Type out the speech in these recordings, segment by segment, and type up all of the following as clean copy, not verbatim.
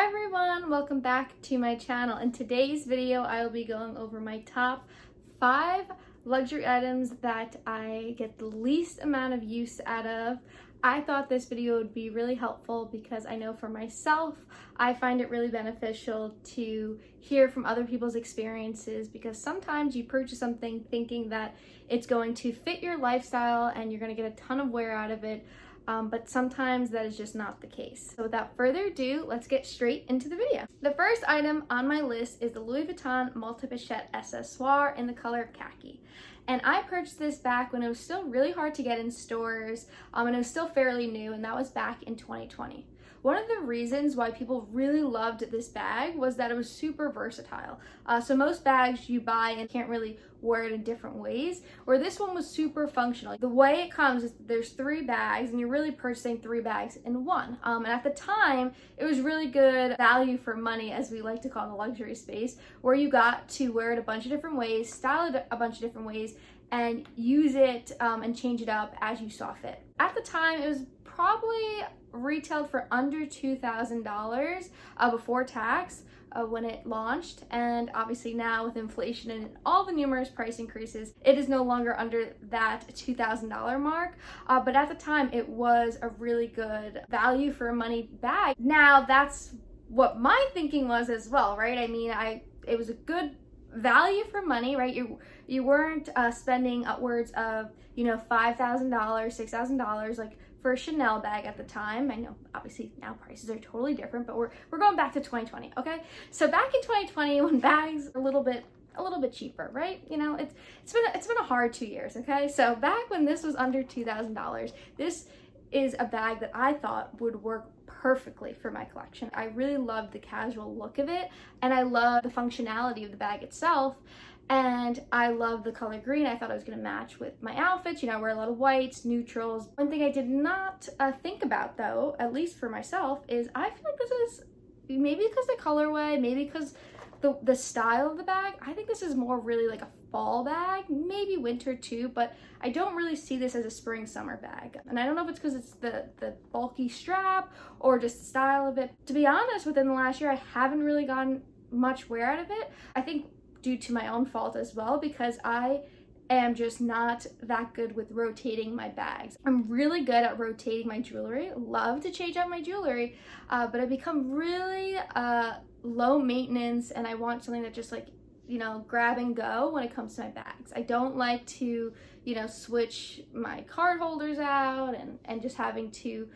Hi everyone, welcome back to my channel. In today's video, I will be going over my top 5 luxury items that I get the least amount of use out of. I thought this video would be really helpful because I know for myself, I find it really beneficial to hear from other people's experiences because sometimes you purchase something thinking that it's going to fit your lifestyle and you're going to get a ton of wear out of it. But sometimes that is just not the case. So without further ado, let's get straight into the video. The first item on my list is the Louis Vuitton multi-pachette accessoire in the color of khaki. And I purchased this back when it was still really hard to get in stores, and it was still fairly new, and that was back in 2020. One of the reasons why people really loved this bag was that it was super versatile. So most bags you buy and can't really wear it in different ways, where this one was super functional. The way it comes is there's 3 bags and you're really purchasing 3 bags in one. And at the time, it was really good value for money, as we like to call the luxury space, where you got to wear it a bunch of different ways, style it a bunch of different ways, and use it and change it up as you saw fit. At the time, it was probably retailed for under $2,000 before tax when it launched, and obviously now with inflation and all the numerous price increases, it is no longer under that $2,000 mark, but at the time it was a really good value for a money bag. Now that's what my thinking was as well, right? I mean, it was a good value for money, right? You weren't spending upwards of, $5,000, $6,000 like for a Chanel bag at the time. I know obviously now prices are totally different, but we're going back to 2020, okay? So back in 2020 when bags are a little bit cheaper, right? It's been a hard 2 years, okay? So back when this was under $2,000, this is a bag that I thought would work perfectly for my collection. I really loved the casual look of it, and I love the functionality of the bag itself, and I love the color green. I thought it was going to match with my outfits. I wear a lot of whites, neutrals. One thing I did not think about though, at least for myself, is I feel like this is maybe because the colorway, maybe because the style of the bag, I think this is more really like a fall bag, maybe winter too, but I don't really see this as a spring summer bag. And I don't know if it's because it's the bulky strap or just the style of it. To be honest, within the last year, I haven't really gotten much wear out of it. I think due to my own fault as well, because I am just not that good with rotating my bags. I'm really good at rotating my jewelry, love to change out my jewelry, but I've become really low maintenance, and I want something that just grab and go when it comes to my bags. I don't like to, switch my card holders out and just having to,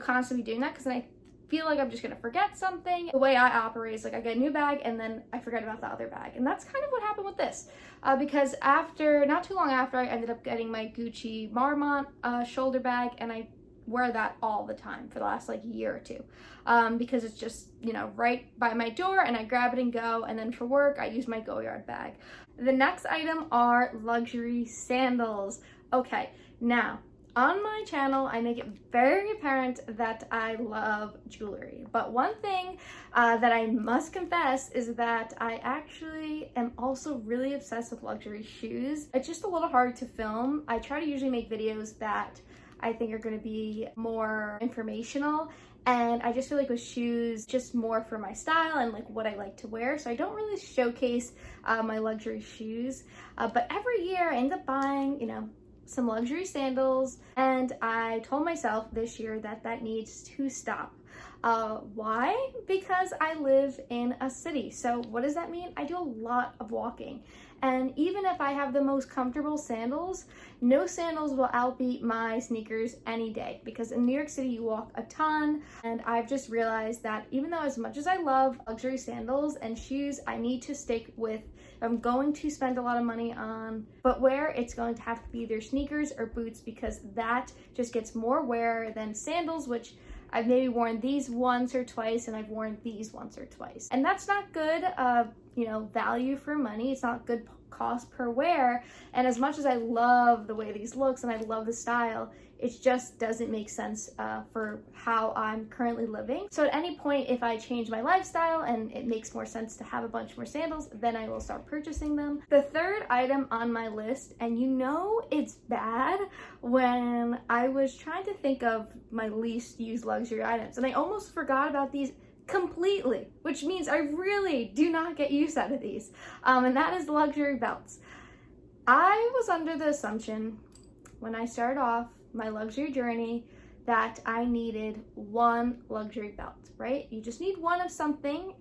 constantly doing that, because then I feel like I'm just gonna forget something. The way I operate is like I get a new bag and then I forget about the other bag, and that's kind of what happened with this, because not too long after, I ended up getting my Gucci Marmont shoulder bag, and I wear that all the time for the last year or two, because it's just right by my door, and I grab it and go. And then for work, I use my Goyard bag. The next item are luxury sandals. Okay, now on my channel, I make it very apparent that I love jewelry. But one thing that I must confess is that I actually am also really obsessed with luxury shoes. It's just a little hard to film. I try to usually make videos that I think are going to be more informational, and I just feel like with shoes, just more for my style and what I like to wear. So I don't really showcase my luxury shoes, but every year I end up buying, some luxury sandals, and I told myself this year that needs to stop. Why? Because I live in a city. So what does that mean? I do a lot of walking. And even if I have the most comfortable sandals, no sandals will outbeat my sneakers any day, because in New York City you walk a ton, and I've just realized that even though as much as I love luxury sandals and shoes, I need to stick with, if I'm going to spend a lot of money on footwear, it's going to have to be either sneakers or boots, because that just gets more wear than sandals, which I've maybe worn these once or twice, and I've worn these once or twice. And that's not good, value for money. It's not good cost per wear. And as much as I love the way these looks and I love the style, it just doesn't make sense for how I'm currently living. So at any point, if I change my lifestyle and it makes more sense to have a bunch more sandals, then I will start purchasing them. The third item on my list, and it's bad, when I was trying to think of my least used luxury items, and I almost forgot about these completely, which means I really do not get use out of these. And that is luxury belts. I was under the assumption when I started off my luxury journey that I needed one luxury belt, right? You just need one of something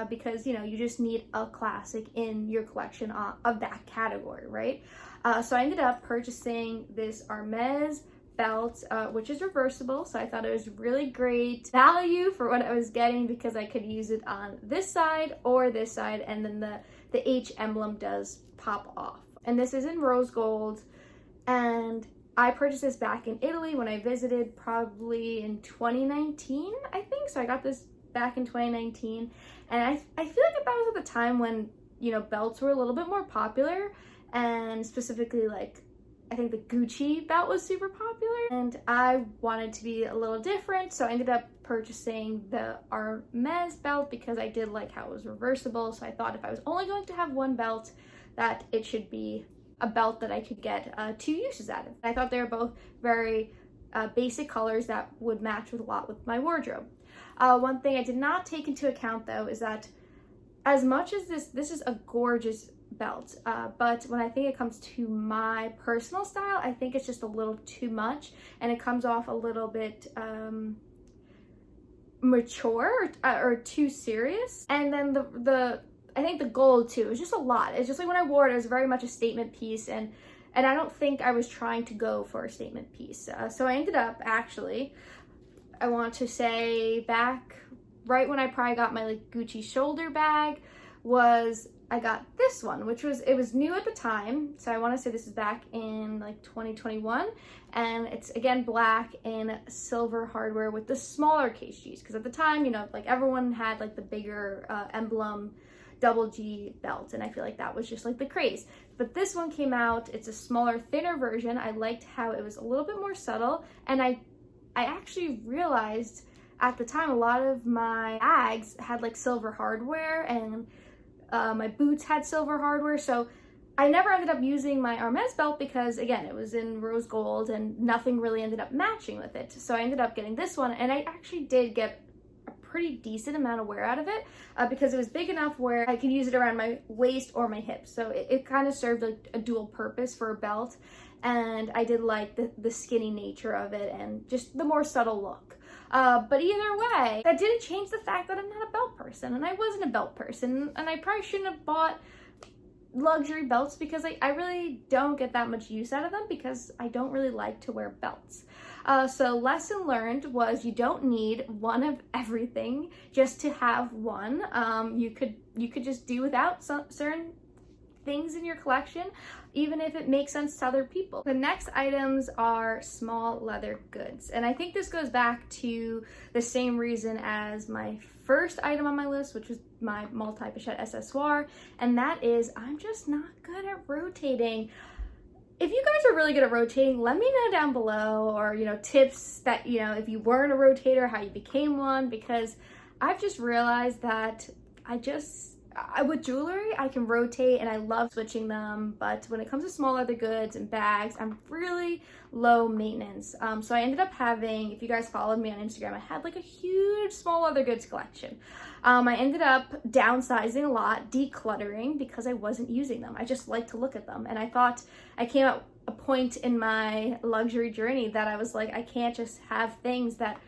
because, you know, you just need a classic in your collection of that category, right? So I ended up purchasing this Hermes belt, which is reversible. So I thought it was really great value for what I was getting because I could use it on this side or this side, and then the H emblem does pop off. And this is in rose gold, and I purchased this back in Italy when I visited, probably in 2019, I think. So I got this back in 2019, and I feel like that was at the time when, you know, belts were a little bit more popular, and specifically like I think the Gucci belt was super popular, and I wanted to be a little different, so I ended up purchasing the Hermes belt because I did like how it was reversible. So I thought if I was only going to have one belt, that it should be a belt that I could get 2 uses out of. I thought they were both very basic colors that would match with a lot with my wardrobe. One thing I did not take into account though is that as much as this is a gorgeous belt, but when I think it comes to my personal style, I think it's just a little too much, and it comes off a little bit mature or too serious. And then I think the gold too, it's just a lot. It's just like when I wore it, it was very much a statement piece, and I don't think I was trying to go for a statement piece. So I ended up actually, I want to say back right when I probably got my like Gucci shoulder bag, was I got this one, which was new at the time. So I want to say this is back in like 2021, and it's again black and silver hardware with the smaller case G's, because at the time, you know, like everyone had like the bigger emblem double G belt, and I feel like that was just like the craze. But this one came out, it's a smaller, thinner version. I liked how it was a little bit more subtle, and I actually realized at the time a lot of my bags had like silver hardware, and my boots had silver hardware, so I never ended up using my Hermes belt because again it was in rose gold and nothing really ended up matching with it. So I ended up getting this one, and I actually did get a pretty decent amount of wear out of it because it was big enough where I could use it around my waist or my hips. So it kind of served like a dual purpose for a belt, and I did like the skinny nature of it and just the more subtle look. But either way, that didn't change the fact that I'm not a belt person, and I wasn't a belt person, and I probably shouldn't have bought luxury belts because I really don't get that much use out of them because I don't really like to wear belts. So lesson learned was you don't need one of everything just to have one. You could just do without certain things in your collection, even if it makes sense to other people. The next items are small leather goods, and I think this goes back to the same reason as my first item on my list, which was my multi-pachette accessoire, and that is I'm just not good at rotating. If you guys are really good at rotating, let me know down below, or you know, tips that, you know, if you weren't a rotator, how you became one, because I've just realized that with jewelry, I can rotate and I love switching them, but when it comes to small leather goods and bags, I'm really low maintenance. So I ended up having, if you guys followed me on Instagram, I had like a huge small leather goods collection. I ended up downsizing a lot, decluttering, because I wasn't using them. I just like to look at them, and I thought I came at a point in my luxury journey that I was like, I can't just have things that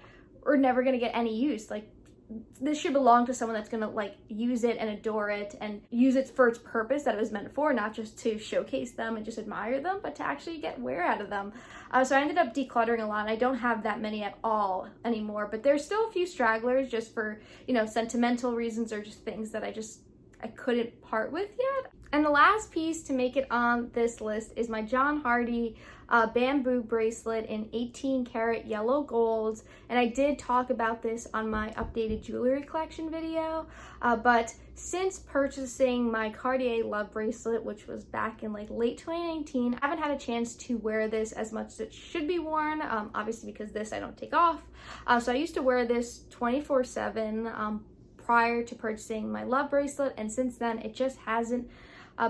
are never gonna get any use. Like, this should belong to someone that's gonna like use it and adore it and use it for its purpose that it was meant for, not just to showcase them and just admire them, but to actually get wear out of them. So I ended up decluttering a lot. I don't have that many at all anymore, but there's still a few stragglers just for, you know, sentimental reasons or just things that I couldn't part with yet. And the last piece to make it on this list is my John Hardy bamboo bracelet in 18 karat yellow gold. And I did talk about this on my updated jewelry collection video, but since purchasing my Cartier love bracelet, which was back in like late 2019, I haven't had a chance to wear this as much as it should be worn, obviously because this I don't take off. So I used to wear this 24/7 prior to purchasing my love bracelet, and since then it just hasn't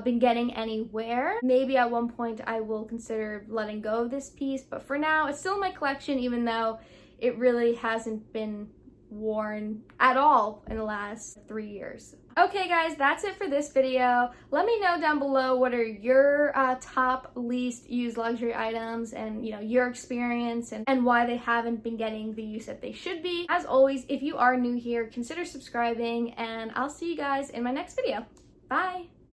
been getting anywhere. Maybe at one point I will consider letting go of this piece, but for now it's still in my collection, even though it really hasn't been worn at all in the last 3 years. Okay guys, that's it for this video. Let me know down below what are your top least used luxury items and your experience and why they haven't been getting the use that they should be. As always, if you are new here, consider subscribing and I'll see you guys in my next video. Bye!